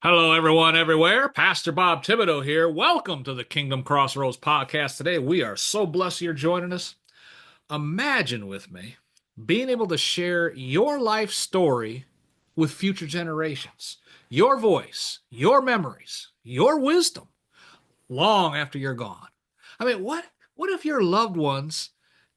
Hello, everyone, everywhere. Pastor Bob Thibodeau here. Welcome to the Kingdom Crossroads podcast. Today, we are so blessed you're joining us. Imagine with me being able to share your life story with future generations, your voice, your memories, your wisdom long after you're gone. What if your loved ones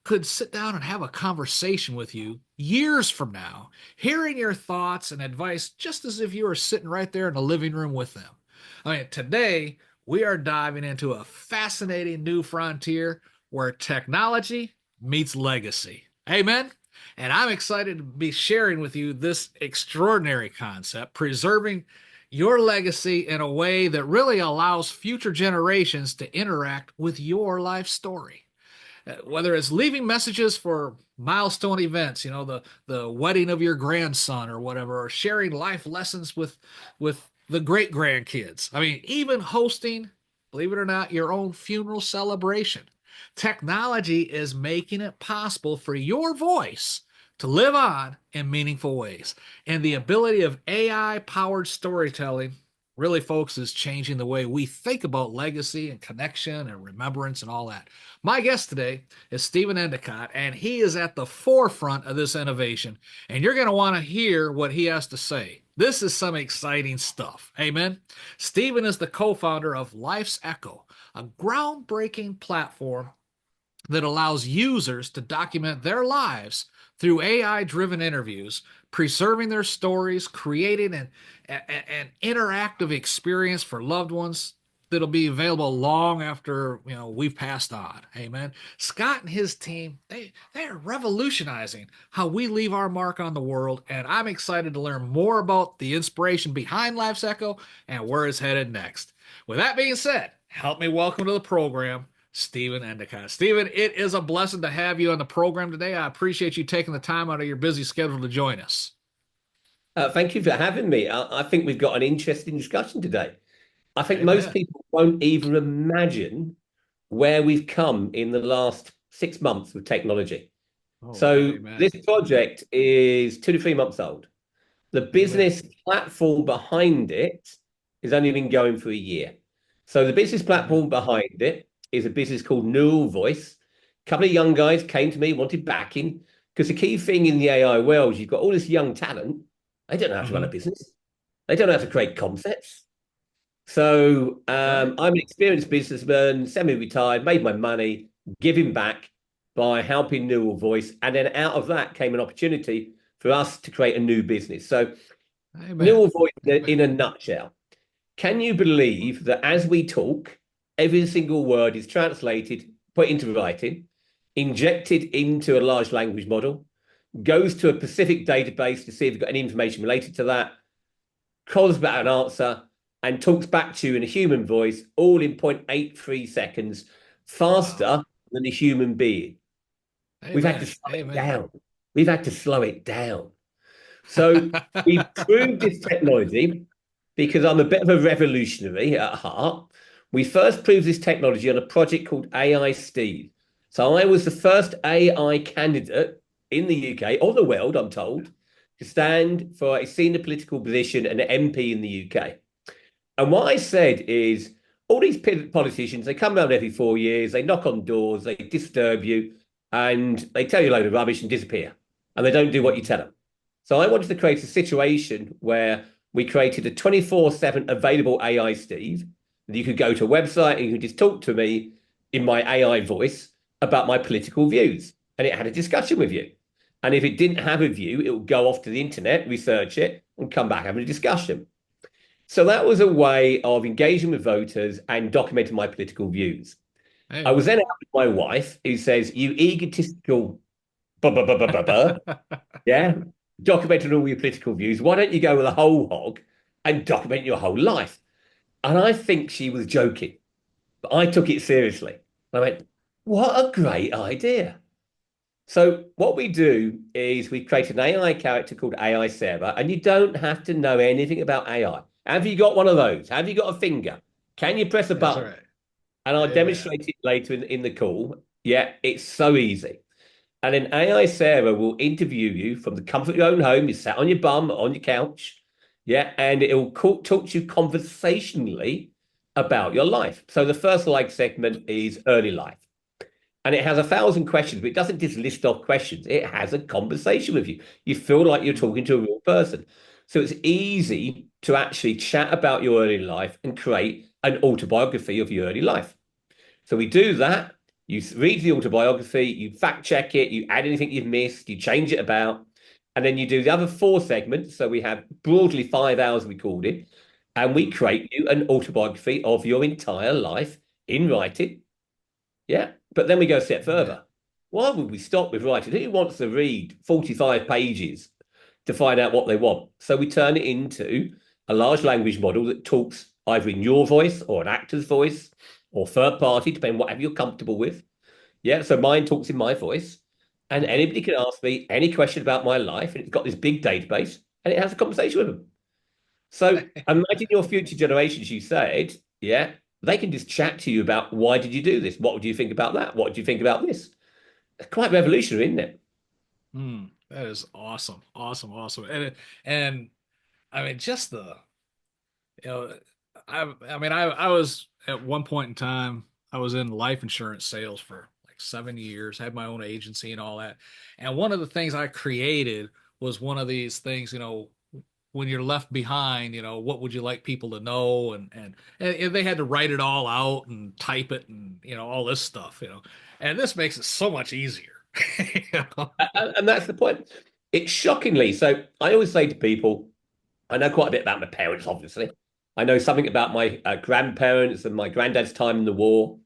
could sit down and have a conversation with you years from now, hearing your thoughts and advice just as if you were sitting right there in the living room with them? Today we are diving into a fascinating new frontier where technology meets legacy. Amen. And I'm excited to be sharing with you this extraordinary concept, preserving your legacy in a way that really allows future generations to interact with your life story. Whether it's leaving messages for milestone events, the wedding of your grandson or whatever, or sharing life lessons with the great grandkids. Even hosting, believe it or not, your own funeral celebration. Technology is making it possible for your voice to live on in meaningful ways. And the ability of AI powered storytelling really, folks, is changing the way we think about legacy and connection and remembrance and all that. My guest today is Stephen Endecott, and he is at the forefront of this innovation. And you're going to want to hear what he has to say. This is some exciting stuff. Amen. Stephen is the co founder of Life's Echo, a groundbreaking platform that allows users to document their lives through AI driven interviews, preserving their stories, creating an interactive experience for loved ones that'll be available long after we've passed on. Amen. Scott and his team, they're revolutionizing how we leave our mark on the world, and I'm excited to learn more about the inspiration behind Life's Echo and where it's headed next. With that being said, help me welcome to the program Stephen Endecott. Stephen, it is a blessing to have you on the program today. I appreciate you taking the time out of your busy schedule to join us. Thank you for having me. I think we've got an interesting discussion today. I think most Amen. people won't even imagine where we've come in the last 6 months with technology. Oh, So amen. this project is 2 to 3 months old. The Amen. business platform behind it has only been going for a year. So the business Amen. platform behind it is a business called Neural Voice. A couple of young guys came to me, wanted backing, because the key thing in the AI world is you've got all this young talent. They don't know how to run a Hmm. business. They don't know how to create concepts. So Right. I'm an experienced businessman, semi-retired, made my money, giving back by helping Neural Voice. And then out of that came an opportunity for us to create a new business. So Amen. Neural Voice Amen. in a nutshell. Can you believe that as we talk, every single word is translated, put into writing, injected into a large language model, goes to a specific database to see if you've got any information related to that, calls back an answer, and talks back to you in a human voice, all in 0.83 seconds, Wow. faster than a human being. We've had to Amen. slow it Amen. down. We've had to slow it down. So we proved this technology because I'm a bit of a revolutionary at heart. We first proved this technology on a project called AI Steve. So I was the first AI candidate in the UK or the world, I'm told, to stand for a senior political position and an MP in the UK. And what I said is all these politicians, they come around every 4 years, they knock on doors, they disturb you, and they tell you a load of rubbish and disappear. And they don't do what you Mhm. tell them. So I wanted to create a situation where we created a 24/7 available AI Steve. And you could go to a website and you could just talk to me in my AI voice about my political views. And it had a discussion with you. And if it didn't have a view, it would go off to the internet, research it, and come back having a discussion. So that was a way of engaging with voters and documenting my political views. I was then Amen. out with my wife, who says, "You egotistical, blah, blah, blah, blah, blah, blah, yeah, documenting all your political views. Why don't you go with a whole hog and document your whole life?" And I think she was joking, but I took it seriously. I went, "What a great idea." So what we do is we create an AI character called AI Sarah, and you don't have to know anything about AI. Have you got one of those? Have you got a finger? Can you press a That's button? right. And I'll Amen. demonstrate it later in the call. Yeah, it's so easy. And then AI Sarah will interview you from the comfort of your own home. You sat on your bum, on your couch. Yeah, and it'll talk to you conversationally about your life. So the first like segment is early life. And it has 1,000 questions, but it doesn't just list off questions. It has a conversation with you. You feel like you're Mm. talking to a real person. So it's easy to actually chat about your early life and create an autobiography of your early life. So we do that. You read the autobiography, you fact check it, you add anything you've missed, you change it about, and then you do the other 4 segments. So we have broadly 5 hours recorded, and we Mm. create you an autobiography of your entire life in writing. Yeah. But then we go a step Man. further. Why would we stop with writing? Who wants to read 45 pages to find out what they want? So we turn it into a large language model that talks either in your voice or an actor's voice or third party, depending whatever you're comfortable with. Yeah. So mine talks in my voice. And Mhm. anybody can ask me any question about my life. And it's got this big database and it has a conversation with them. So imagine your future generations, you said, yeah, they can just chat to you about why did you do this? What would you think about that? What do you think about this? It's quite revolutionary, isn't it? That is awesome, awesome, awesome. And I mean, just the you know, I was at one point in time, I was in life insurance sales for like 7 years, had my own agency and all that. And one of the things I created was one of these things, when you're left behind, what would you like people to know? And they had to write it all out and type it and, all this stuff. And this makes it so much easier. You know? And that's the point. It's shockingly. So I always say to people, I know quite a bit about my parents, obviously. I know something about my grandparents and my granddad's time in the war.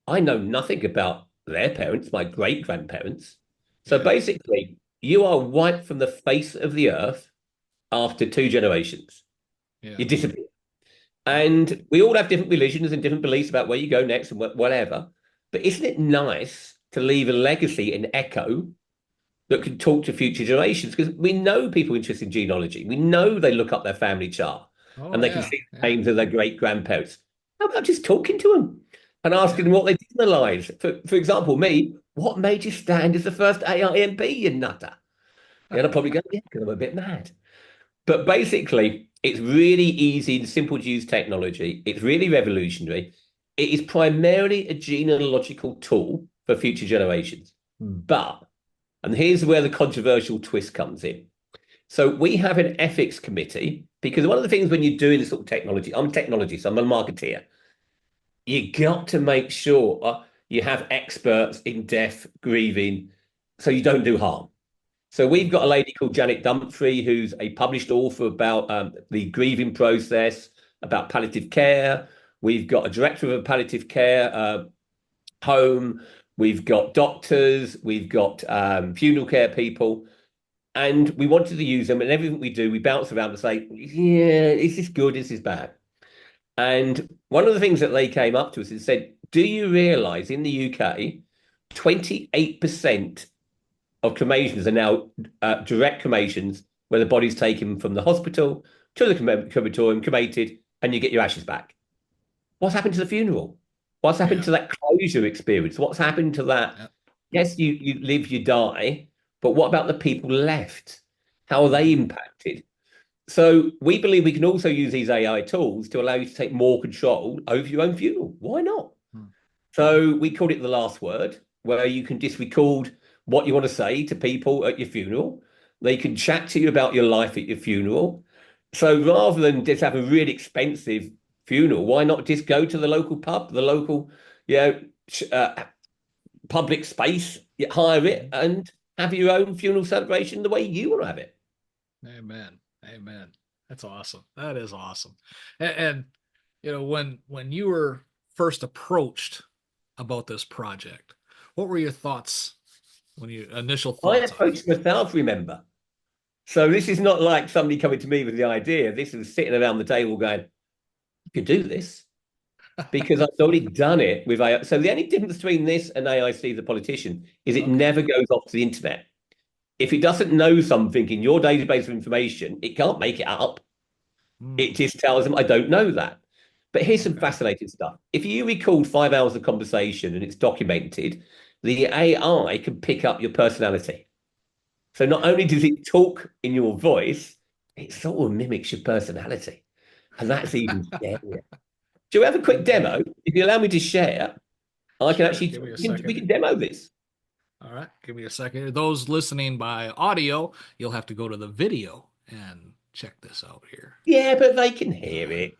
I know nothing about their parents, my great grandparents. So Yeah. basically, you are wiped from the face of the earth after 2 generations. Yeah. You disappear. Yep. And we all have different religions and different beliefs about where you go next and whatever. But isn't it nice to leave a legacy, an echo that can talk to future generations? Because we know people interested in genealogy. We know they look up their family chart Oh and they can yeah. see the Yeah. names of their great grandparents. How about just talking to them and asking Yeah. them what they did in their lives? For example, me, what made you stand as the first AIMB, you nutter? And I'll probably go, yeah, because I'm a bit mad. But basically, it's really easy and simple to use technology. It's really revolutionary. It is primarily a genealogical tool for future generations. But, and here's where the controversial twist comes in. So we have an ethics committee because one of the things when you're doing this sort of technology, I'm a technologist, I'm a marketeer. You got to make sure you have experts in death, grieving, so you don't do harm. So we've got a Mhm. lady called Janet Dumfrey, who's a published author about the grieving process, about palliative care. We've got a director of a palliative care home. We've got doctors. We've got funeral care people. And we wanted to use them. And everything we do, we bounce around and say, yeah, is this good? Is this bad? And one of the things that they came up to us and said, do you realize in the UK, 28% of cremations are now direct cremations where the body's taken from the hospital to the crematorium, cremated, and you get your ashes back. What's happened to the funeral? What's happened Yeah. to that closure experience? What's happened to that? Yeah. Yes, you live, you die, but what about the people left? How are they Mhm. impacted? So we believe we can also use these AI tools to allow you to take more control over your own funeral. Why not? Mhm. So we called it the last word, where you can just record what you want to say to people at your funeral. They can chat to you about your life at your funeral. So rather than just have a really expensive funeral, why not just go to the local pub, the local, you know, public space, you hire it, Mhm. and have your own funeral celebration the way you want to have it? Amen. Amen. That's awesome. That is awesome. And when you were first approached about this project, what were your thoughts when you initial I thoughts on it? approached myself, remember. So this is not like somebody coming to me with the idea. This was sitting around the table going, you could do this because I've already done it with AI. So the only difference between this and AI Steve the politician is it Okay. never goes off to the internet. If it doesn't know something in your database of information, it can't make it up. It Hmm. just tells them, I don't know that. But here's some Okay. fascinating stuff. If you record 5 hours of conversation and it's documented, the AI can pick up your personality. So not Yeah. only does it talk in your voice, it sort of mimics your personality. And that's even scarier. Do you have a quick Okay. demo? If you allow me to share, I can Sure. actually, Give me a we second. can demo this. All right. Give me a second. Those listening by audio, you'll have to go to the video and check this out here. Yeah, but they can hear Uh, it.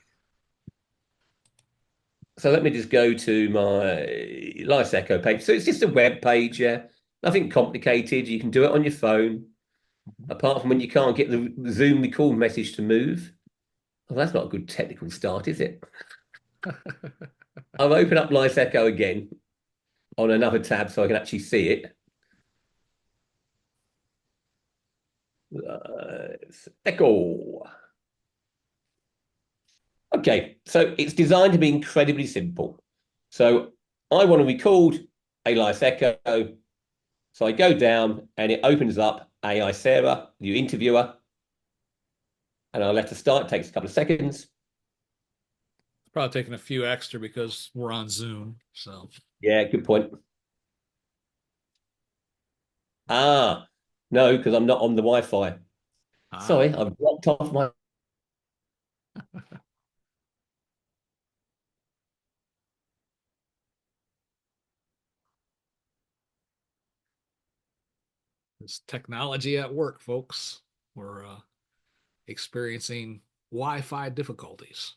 So let me just go to my Life Echo page. So it's just a web page, yeah. Nothing complicated. You can do it on your phone, apart from when you can't get the Zoom record message to move. Well, that's not a good technical start, is it? I'll open up Life Echo again on another tab so I can actually see it. Echo. Okay, so it's designed to be incredibly simple. So I want to record a Life Echo. So I go down and it opens up AI Sarah, the interviewer, and I'll let her start. It takes a couple of seconds. It's probably taking a few extra because we're on Zoom. So, Yeah, good point. Ah, no, because I'm not on the Wi-Fi. ah, Sorry, I've dropped off my. it's technology at work, folks. We're experiencing Wi-Fi difficulties.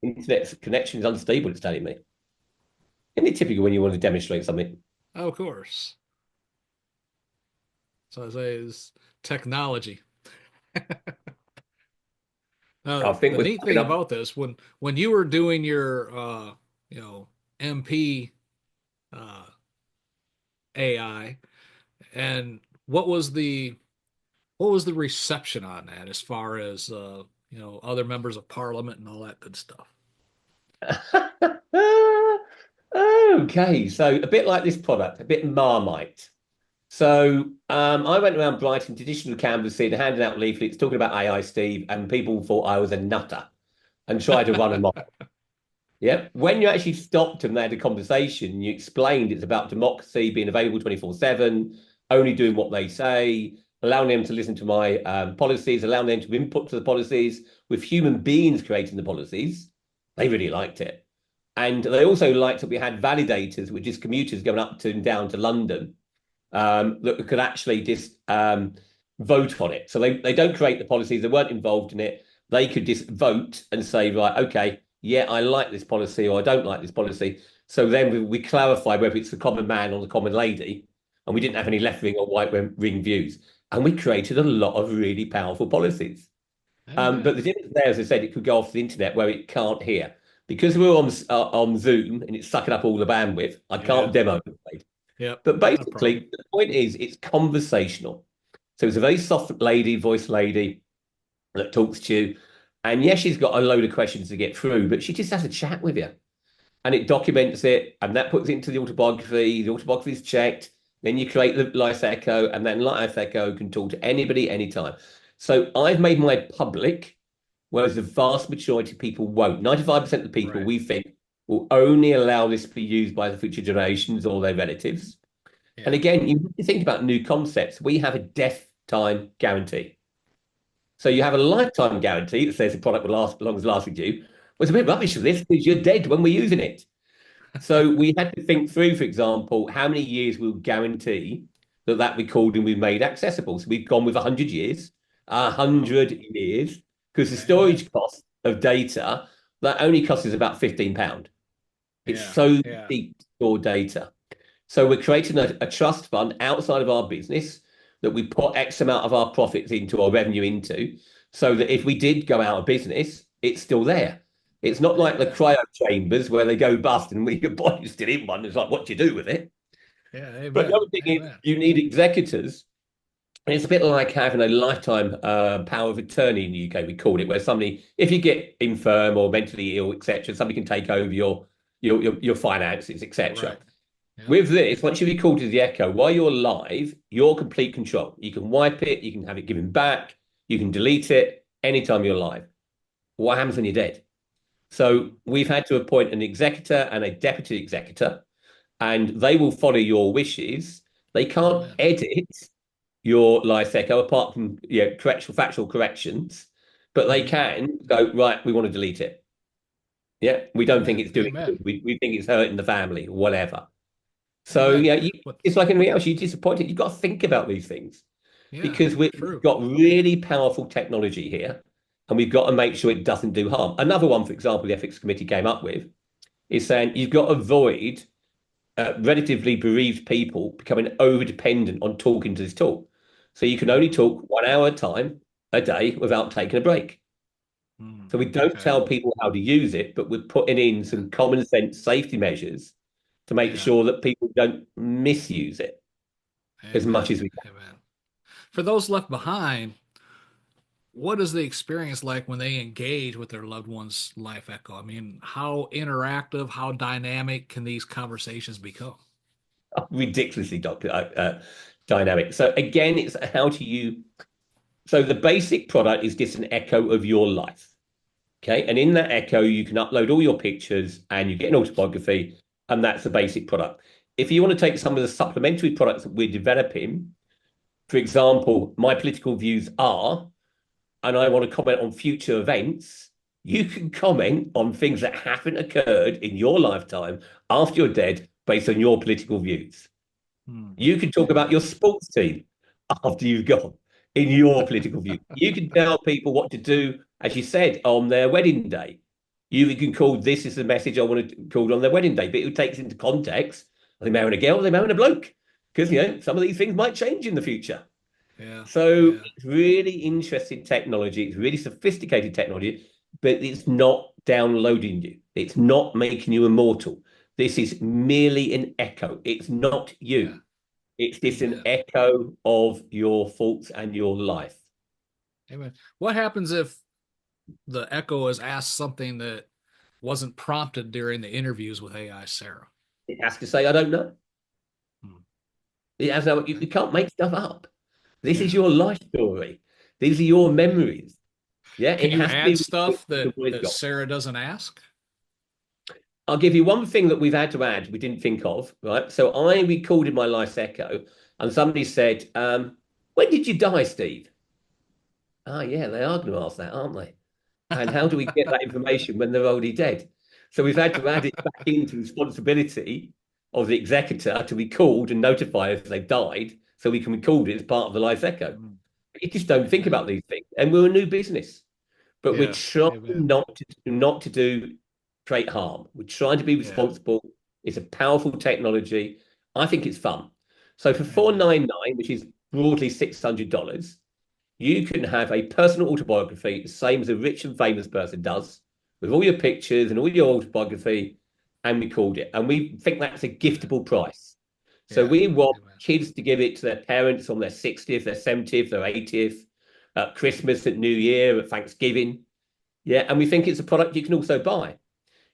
Internet connection is unstable, it's telling me. Isn't it typical when you want to demonstrate something? Of course. So I say is technology. I think The we're neat fucking thing up. about this, when you were doing your you know, MP uh, AI, and what was the reception on that as far as other members of parliament and all that good stuff? Okay, so a bit like this product, a bit Marmite. So I went around Brighton, traditional canvassing, handing out leaflets, talking about AI, Steve, and people thought I was a nutter and tried to run them. Yeah. When you actually stopped and they had a conversation, you explained it's about democracy being available 24/7, only doing what they say, allowing them to listen to my policies, allowing them to input to the policies with human beings creating the policies. They really liked it. And they also liked that we had validators, which is commuters going up to and down to London that could actually just vote on it. So they don't create the policies, they weren't involved in it. They could just vote and say, right, okay, yeah, I like this policy or I don't like this policy. So then we clarify whether it's the common man or the common lady, and we didn't have any left wing or right wing views. And we created a lot of really powerful policies. I But bet. the difference there, as I said, it could go off the internet where it can't hear. Because we're on Zoom and it's sucking up all the bandwidth, I can't Yeah. demo it. Yep. But Not a problem. basically, the point is it's conversational. So it's a very soft lady, voice lady that talks to you. And yes, she's got a load of questions to get through, but she just has a chat with you. And it documents it, and that puts it into the autobiography. The autobiography is checked. Then you create the Life Echo, and then Life Echo can talk to anybody anytime. So I've made mine public, whereas the vast majority of people won't. 95% of the people Right. we think will only allow this to be used by the future generations or their relatives. And Yeah. again, you think about new concepts. We have a death time guarantee. So you have a lifetime guarantee that says the product will last as long as lasting you. Well, it's a bit rubbish for this because you're dead when we're using it. So we had to think through, for example, how many years we'll guarantee that that recording we made accessible. So we've gone with 100 years, Wow. 100 years, because the I bet. storage cost of data, that only costs us about £15. It's Yeah. so Yeah. cheap to store data. So we're creating a trust fund outside of our business that we put X amount of our profits into or revenue into, so that if we did go out of business, it's still there. It's not like the Amen. cryo chambers where they go bust and your body's still in one. It's like, what do you do with it? Yeah. But the Amen. other thing is, Amen. you need executors. And it's a bit like having a lifetime power of attorney in the UK, we call it, where somebody, if you get infirm or mentally ill, etc., somebody can take over your finances, etc. Right. Yep. With this, once you record to the Echo, while you're live, you're complete control. You can wipe it, you can have it given back, you can delete it anytime you're live. What happens when you're dead? So we've had to appoint an executor and a deputy executor, and they will follow your wishes. They can't Amen. edit your life echo, apart from factual corrections, but they Hmm. can go, right, we want to delete it. Yeah, we don't think Amen. it's doing good. Amen. We think it's hurting the family, whatever. So Amen. yeah, What? it's like anything else. You're disappointed. You've got to think about these things Yeah. because we've True. got really powerful technology here, and we've got to make sure it doesn't do harm. Another one, for example, the ethics committee came up with is saying you've got to avoid relatively bereaved people becoming over dependent on talking to this tool. So you can only Mm, talk 1 hour at a time a day without taking a break. mm. So we don't Okay. tell people how to use it, but we're putting in Yeah. some common sense safety measures to make Yeah. sure that people don't misuse it as much Amen. as we can. Amen. For those left behind, what is the experience like when they engage with their loved one's life echo? I mean, how interactive, how dynamic can these conversations become? Ridiculously dynamic. So again, it's how to you. So the basic product is just an echo of your life. Okay. And in that echo, you can upload all your pictures and you get an autobiography, and that's the basic product. If you want to take some of the supplementary products that we're developing, for example, my political views are, and I want to comment on future events, you can comment on things that haven't occurred in your lifetime after you're dead based on your political views. Hmm. You can talk about your Amen. sports team after you've gone in your political view. You can tell people what to do, as you said, on their wedding day. You can call this is the message I want to call on their wedding day, but it takes into context. Are they marrying a girl? Are they marrying a bloke? Because some of these things might change in the future. Yeah. So Yeah. it's really interesting technology. It's really sophisticated technology, but it's not downloading you. It's not making you immortal. This is merely an echo. It's not Yeah. you. It's just an Amen. echo of your thoughts and your life. Amen. What happens if the echo is asked something that wasn't prompted during the interviews with AI Sarah? It has to say, I don't know. Hmm. It has no, you can't make stuff up. This is Yeah. your life story. These are your Yeah. memories. Yeah, Can it you has to add be stuff that what it's that got. Sarah doesn't ask? I'll give you one thing that we've had to add, we didn't think of, right? So I recorded my life's echo, and somebody said, when did you die, Steve? Ah, yeah, they are going to ask that, aren't they? And how do we get that information when they're already dead? So we've had to add it back into responsibility of the executor to record and notify if they've died, so we can record it as part of the life echo. Mm, You just don't think amen. about these things, and we're a new business, but we're Yeah. trying Amen. not to do great harm. We're trying to be Yeah. responsible. It's a powerful technology. I think it's fun. So for Amen. 499, which is broadly $600, you can have a personal autobiography, the same as a rich and famous person does, with all your pictures and all your autobiography, and record it. And we think that's a Amen. giftable price. So Yeah. we want Amen. kids to give it to their parents on their 60th, their 70th, their 80th, at Christmas, at New Year, at Thanksgiving. Yeah. And we think it's a product you can also buy.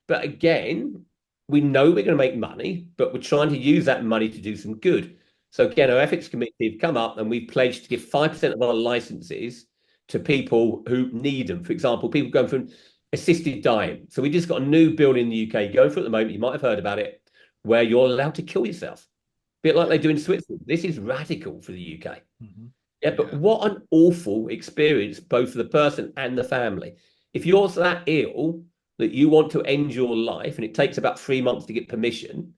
But again, we know we're going to make money, but we're trying to use that money to do some good. So again, our Yeah. ethics committee have come up and we've pledged to give 5% of our licenses to people who need them. For example, people going from assisted dying. So we just got a new bill in the UK going through at the moment. You might have heard about it, where you're allowed to kill yourself, a bit like they Yeah. do in Switzerland. This is radical for the UK. Hmm. Yeah, but Yeah. what an awful experience, both for the person and the family. If you're that ill that you want to end your life and it takes about 3 months to get permission,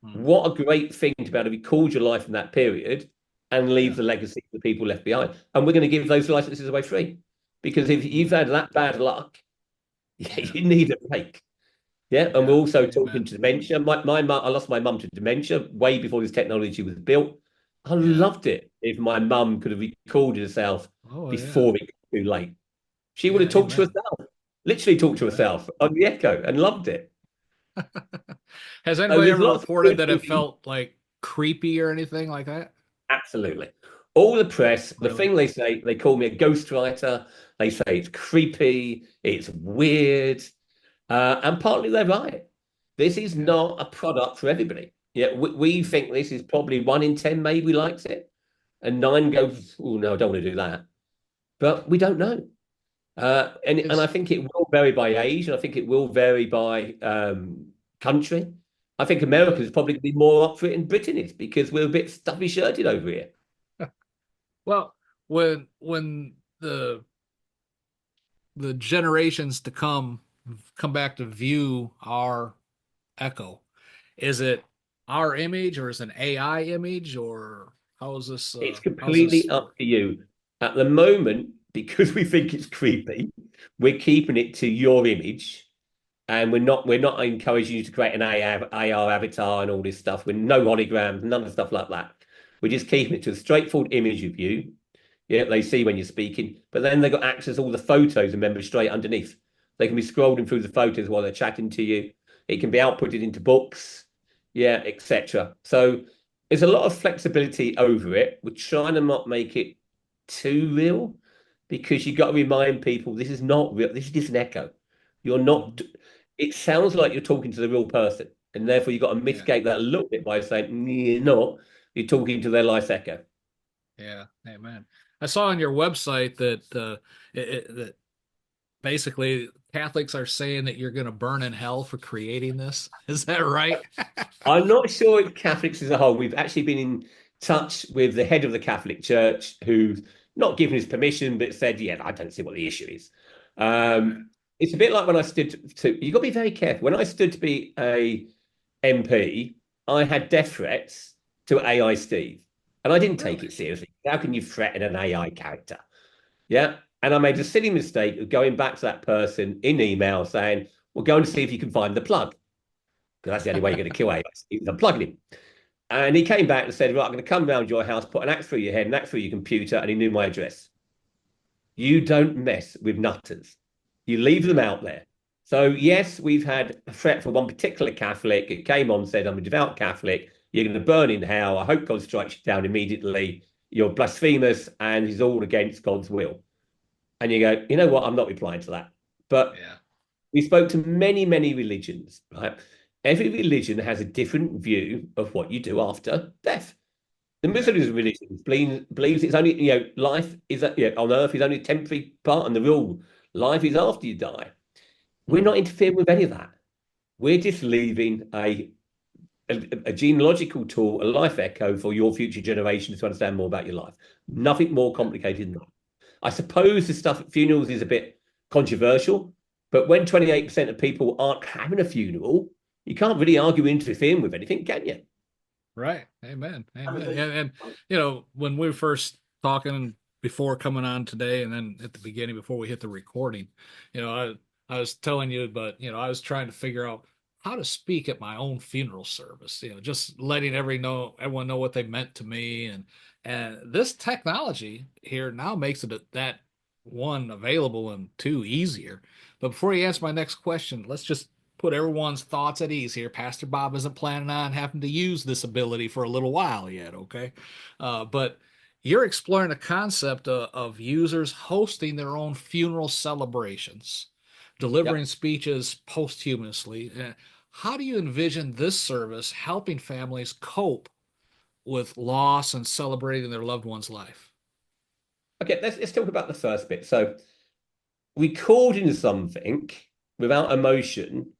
Mm. what a great thing to be able to record your life in that period and leave Yeah. the legacy for the people left behind. And we're going to give those licenses away free. Because if you've Mm. had that bad luck, Yeah. you need a break. Yeah, and we're Yeah. also talking Amen. to dementia. My mum, I lost my mum to dementia way before this technology was built. I Yeah. loved it if my mum could have recorded herself Oh yeah. before it got too late. She would Yeah. have talked to Amen. herself, literally talked to Amen. herself on the echo and loved it. Has So anybody there's ever lots of reported good that it things. felt like creepy or anything like that? Absolutely. All the press, the Really? thing they say, they call me a ghostwriter. They say it's creepy, it's weird, and partly they're right. This is Yeah. not a product for everybody. Yeah, we Mm. think this is probably 1 in 10 maybe likes it, and nine goes, oh no, I don't want to do that. But we don't know. And I Is think it will vary by age, and I think it will vary by country. I think yeah. America is probably going to be more up for it than Britain is because we're a bit stuffy shirted over here. Well, when the generations to come back to view our echo, is it our image or is it an AI image or It's how's completely this up work? to you. At the moment, because we think it's creepy, we're keeping it to your image, and we're not encouraging you to create an AR avatar and all this stuff. With no holograms, none of the stuff like that. We're just keeping it to a straightforward image of you. Yeah, they see when you're speaking, but then they've got access to all the photos, remember, straight underneath. They can be scrolling through the photos while they're chatting to you. It can be outputted into books, yeah, etc. So there's a lot of flexibility over it. We're trying to not make it too real because you've got to remind people this is not real. This is just an echo. You're not, Mhm. it sounds like you're talking to the real person. And therefore, you've got to Yeah, mitigate that a little bit by saying, you're not, you're talking to their life echo. yeah, amen. I saw on your website that that basically Catholics are saying that you're going to burn in hell for creating this. Is that right? I'm not sure if Catholics as a whole, we've actually been in touch with the head of the Catholic Church who's not given his permission, but said, yeah, I don't see what the issue is. Okay. It's a bit like when I stood to, you've got to be very careful. When I stood to be a MP, I had death threats to AI Steve, and I didn't take Really? it seriously. How can you threaten an AI character? Yeah. And I made a silly mistake of going back to that person in email saying, well, go and see if you can find the plug, because that's the only way you're going to kill AI Steve, is unplugging him. And he came back and said, right, I'm going to come round your house, put an axe through your head, an axe through your computer, and he knew my address. You don't mess with nutters. You leave them Yeah. out there. So, yes, we've had a threat for one particular Catholic. It came on, said, I'm a devout Catholic. You're going to burn in hell. I hope God strikes you down immediately. You're blasphemous and he's all against God's will. And you go, you know what? I'm not replying to that. But Yeah. we spoke to many, many religions, right? Every religion has a different view of what you do after death. The Yeah. Muslim religion believes it's only, life is on earth is only a temporary part, and the real life is after you die. We're Mhm. not interfering with any of that. We're just leaving a genealogical tool, a life echo for your future generations to understand more about your life. Nothing more Yeah. complicated than that. I suppose the stuff at funerals is a bit controversial, but when 28% of people aren't having a funeral, you can't really argue interfering with anything, can you? Right. Amen. Amen. Yeah. And when we were first talking before coming on today, and then at the beginning before we hit the recording, I was telling you, but I was trying to figure out how to speak at my own funeral service. Just letting everyone know what they meant to me, and this technology here now makes it that one available and two easier. But before you answer my next question, let's just put everyone's thoughts at ease here. Pastor Bob isn't planning on having to use this ability for a little while yet, okay? But you're exploring the concept of users hosting their own funeral celebrations, delivering Yep. speeches posthumously. How do you envision this service helping families cope with loss and celebrating their loved one's life? Okay, let's talk about the first bit. So recording something without emotion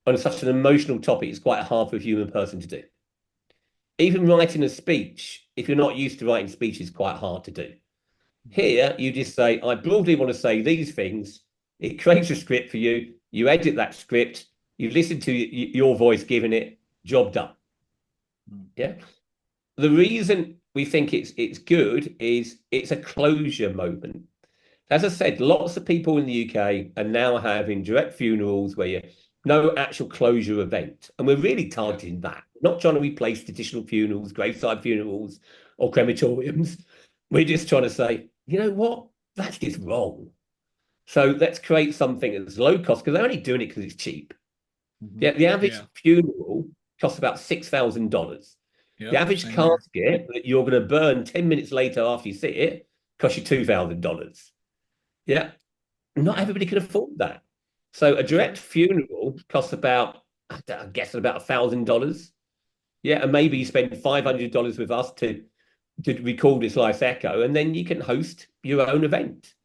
on such an emotional topic is quite hard for a human person to do. Even writing a speech, if you're not used to writing speeches, is quite hard to do. Here, you just say, I broadly want to say these things. It creates a script for you. You edit that script. You listen to your voice giving it, job done. Yeah. The reason we think it's good is it's a closure moment. As I said, lots of people in the UK are now having direct funerals where you no actual closure event. And we're really Yeah. targeting that. We're not trying to replace traditional funerals, graveside funerals, or crematoriums. We're just trying to say, you know what? That's just wrong. So let's create something that's low cost because they're only doing it because it's cheap. Mm-hmm. The average Yeah. funeral costs about $6,000. The Yep. average Same here. casket that you're going to burn 10 minutes later after you see it costs you $2,000. Yeah. Not Yep. everybody can afford that. So a direct Sure. funeral costs about, I guess, about $1,000. Yeah, and maybe you spend $500 with us to record this life echo, and then you can host your own event.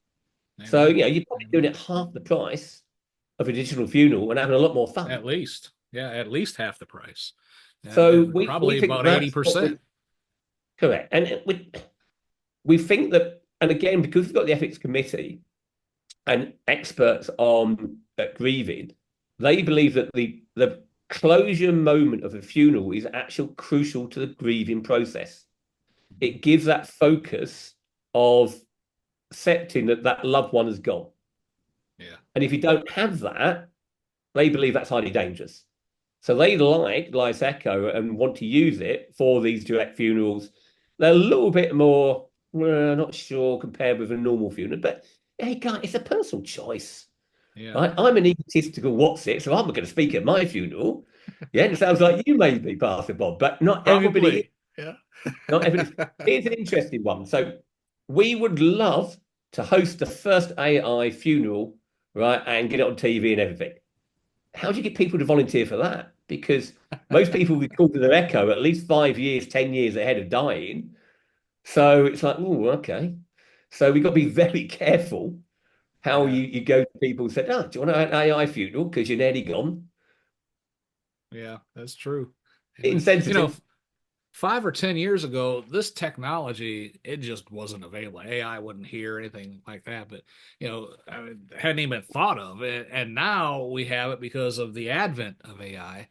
So Amen. you're probably doing Amen. it half the price of a digital funeral and having a lot more fun. At least. Yeah, at least half the price. So And we probably think about that's what 80%. we correct, and we think that, and again, because we've got the ethics committee and experts on grieving, they believe that the closure moment of a funeral is actually crucial to the grieving process. Mhm. It gives that focus of accepting that that loved one has gone. Yeah. And if you don't have that, they believe that's highly dangerous. So they like Echo and want to use it for these direct funerals. They're a little bit more, well, not sure compared with a normal funeral, but hey, guys, it's a personal choice. Yeah. Right? I'm an egotistical what's it, so I'm not going to speak at my funeral. Yeah, it sounds like you may be, Pastor Bob, but not everybody. Probably. Yeah. Not everybody. Here's an interesting one. So we would love to host the first AI funeral, right, and get it on TV and everything. How do you get people to volunteer for that? Because most people record their echo at least 5 years, 10 years ahead of dying. So it's like, oh, okay. So we've got to be very careful how Yeah. you go to people and say, oh, do you want an AI funeral? Because you're nearly gone. Yeah. That's true. You know, Insensitive. 5 or 10 years ago, this technology, it just wasn't available. AI wouldn't hear anything like that, but I mean, hadn't even thought of it. And now we have it because of the advent of AI.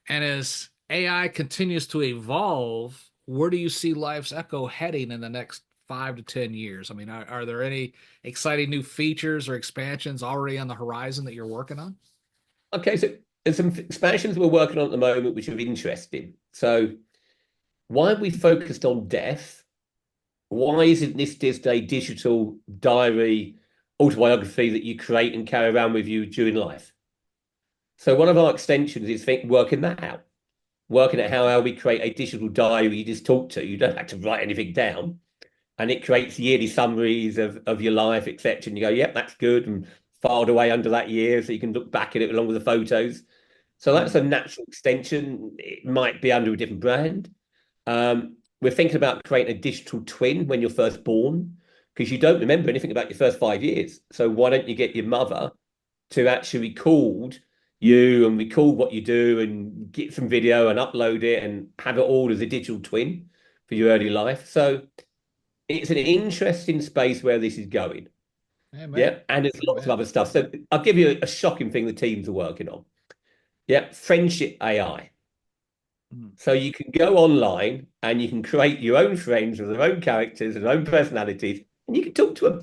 And as AI continues to evolve, where do you see Life's Echo heading in the next 5 to 10 years? I mean, are there any exciting new features or expansions already on the horizon that you're working on? Okay, so there's some expansions we're working on at the moment, which are interesting. So why have we focused on death? Why isn't this just a digital diary autobiography that you create and carry around with you during life? So one of our extensions is working that out, working out how we create a digital diary you just talk to. You don't have to write anything down. And it creates yearly summaries of your life, etc. And you go, yep, that's good, and filed away under that year so you can look back at it along with the photos. So that's Mhm. a natural extension. It might be under a different brand. We're thinking about creating a digital twin when you're first born, because you don't remember anything about your first 5 years. So why don't you get your mother to actually record you and record what you do and get some video and upload it and have it all as a digital twin for your early life? So it's an interesting space where this is going. Amen. Yeah. And there's lots of Amen. other stuff. So I'll give you a shocking thing the teams are working on. Yeah. Friendship AI. Mhm. So you can go online and you can create your own friends with their own characters and their own personalities, and you can talk to them.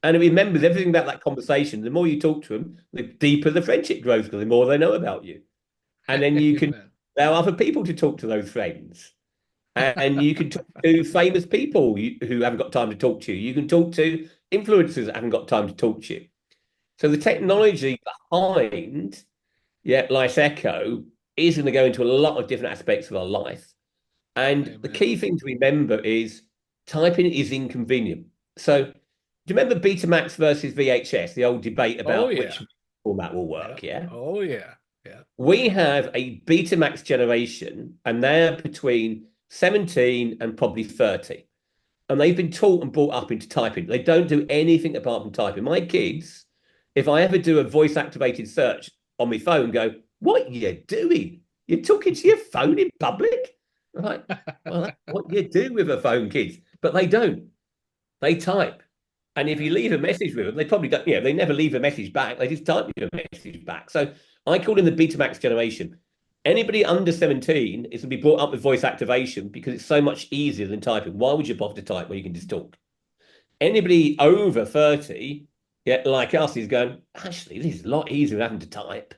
And it remembers everything about that conversation. The more you talk to them, the deeper the friendship grows because the more they know about you. And then you can Amen. allow other people to talk to those friends. And you can talk to famous people who haven't got time to talk to you. You can talk to influencers that haven't got time to talk to you. So the Amen. technology behind, yeah, Life Echo is going to go into a lot of different aspects of our life. And the Amen. key thing to remember is typing is inconvenient. So do you remember Betamax versus VHS, the old debate Oh about yeah. which format will Yeah. work? Yeah. Oh yeah. Yeah. We have a Betamax generation, and they're between 17 and probably 30. And they've been taught and brought up into typing. They don't do anything apart from typing. My kids, if I ever do a voice activated search on my phone, go, what are you doing? You're talking to your phone in public? Right. Well, that's what you do with a phone, kids. But they don't. They type. And if Yeah. you leave a message with them, they probably don't, they never leave a message back. They just type you a message back. So I call them the Betamax generation. Anybody under 17 is going to be brought up with voice activation because it's so much easier than typing. Why would you bother to type when you can just talk? Anybody over 30, yeah, like us, is going, actually, this is a lot easier than having to type.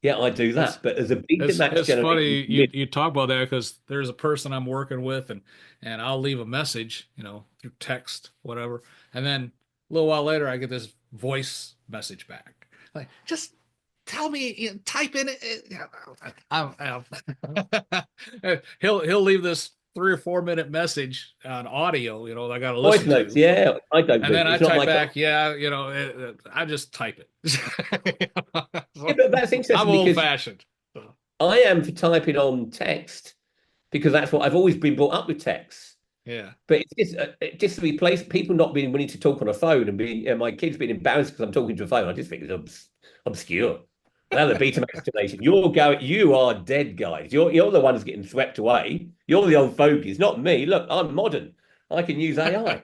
Yeah, I do It's that. But as a it's Betamax it's generation, funny you talk about that because there's a person I'm working with and I'll leave a message, through text, whatever, and then a little while later I get this voice message back. Like, just tell me, type in it. He'll leave this 3 or 4 minute message on audio, I got to voice listen notes, to. yeah, I don't And do. then I It's not type my back, culture. yeah, I just type it. Yeah, So, but that's I'm interesting old because fashioned. So, I am for typing on text because that's what I've always been brought up with text. yeah. But it's just to replace people not being willing to talk on a phone and being my kids being embarrassed because I'm talking to a phone. I just think it's obscure. Now the Betamax generation, you are dead, guys. You're the ones getting swept away. You're the old fogies, not me. Look, I'm modern. I can use AI.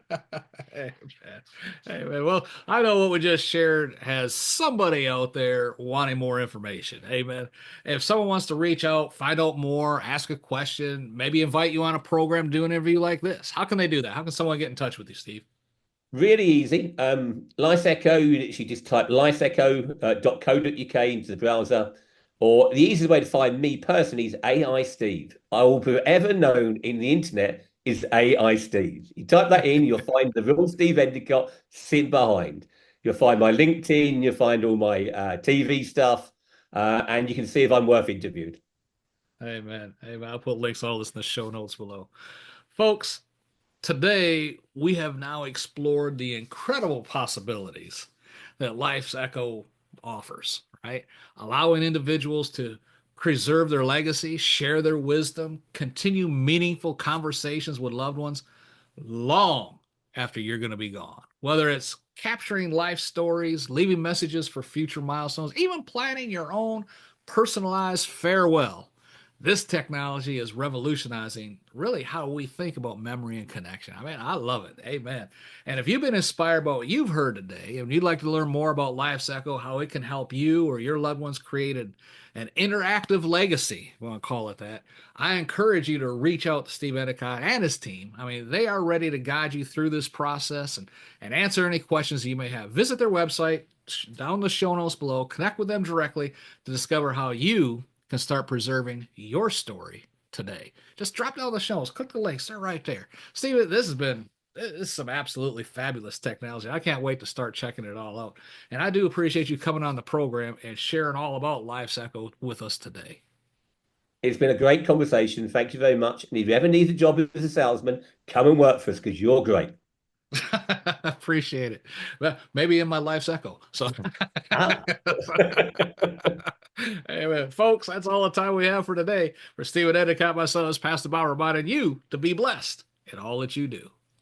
Hey, man. Hey, man. Well, I know what we just shared has somebody out there wanting more information. Hey, man. If someone wants to reach out, find out more, ask a question, maybe invite you on a program to do an interview like this, how can they do that? How can someone get in touch with you, Steve? Really easy. Lice Echo, you literally just type liceecho.co.uk into the browser. Or the easiest way to find me personally is AI Steve. I will be forever known in the internet is AI Steve. You type that in, you'll find the real Steve Endecott sitting behind. You'll find my LinkedIn, you'll find all my TV stuff, and you can see if I'm worth interviewed. Hey, man. Hey, man. I'll put links to all this in the show notes below. Folks, today, we have now explored the incredible possibilities that Life's Echo offers, right? Allowing individuals to preserve their legacy, share their wisdom, continue meaningful conversations with loved ones long after you're going to be gone. Whether it's capturing life stories, leaving messages for future milestones, even planning your own personalized farewell, this technology is revolutionizing really how we think about memory and connection. I mean, I love it. Amen. And if you've been inspired by what you've heard today and you'd like to learn more about Life's Echo, how it can help you or your loved ones create an interactive legacy, we want to call it that, I encourage you to reach out to Steve Endecott and his team. I mean, they are ready to guide you through this process and answer any questions you may have. Visit their website down the show notes below, connect with them directly to discover how you can start preserving your story today. Just drop down the show notes, click the links, they're right there. Steve, this is some absolutely fabulous technology. I can't wait to start checking it all out. And I do appreciate you coming on the program and sharing all about Life's Echo with us today. It's been a great conversation. Thank you very much. And if you ever need a job as a salesman, come and work for us because you're great. Appreciate it. Well, maybe in my Life's Echo. So, Ah. hey, man, folks, that's all the time we have for today. For Stephen Endicott, my son is Pastor Bob, reminding you to be blessed in all that you do.